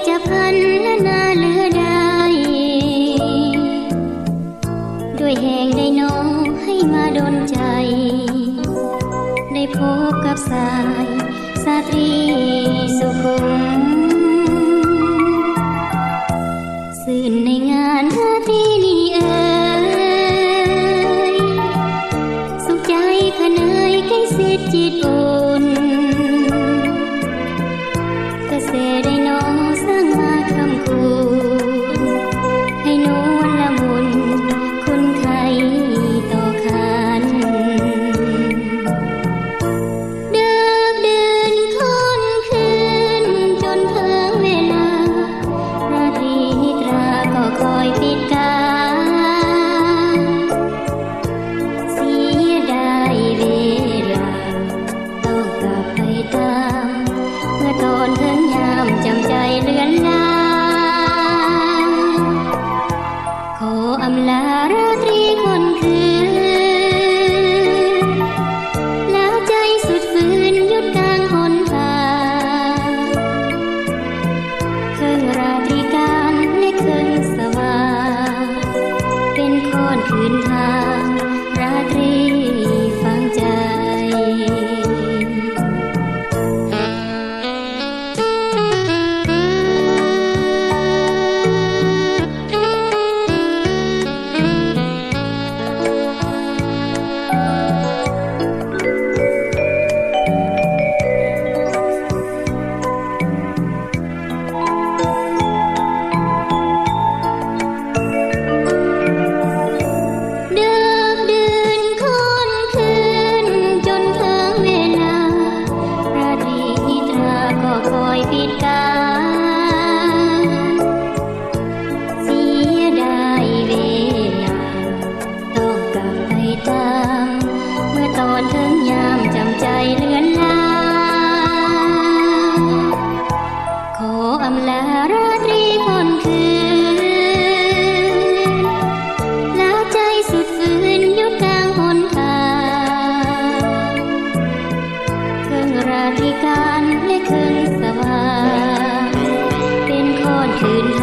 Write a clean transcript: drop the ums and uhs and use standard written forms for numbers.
จะพันและนาเหลือได้ด้วยแห่งได้น้องให้มาดลใจได้พบกับสายสาตรีสุขุมสื่นในงานราตรีนี้สุขใจขะเนยใกล้สิทธิ์จิตอุ่นกระแสได้น้องสร้างมาคำคูให้นวลละมุนคุณใครต่อคันเดินเดินค่อนคืนจนเพิ่งเวลาราตรีนิตราก็คอยปิดกาเสียดายเวลาต้องกลับไปตามเมื่อตอนถึงยามจำใจเลือนลาขออำลาราตรีคนคืนแล้วใจสุดฝืนหยุดกลางหนทางเครื่องราตรีการและเครื่องสว่างเป็นค้อนคืนทางราตรีฟังใจคอยปิดการเสียดายเวลาต้องกลับไปตามเมื่อตอนถึงยามจำใจเลือนลาขออำลาราตรีคนคืนแล้วใจสุดฝืนหยุดกลางหนทางเครื่องราตรีการและเครื่องสว่างเป็นค้อนคืนท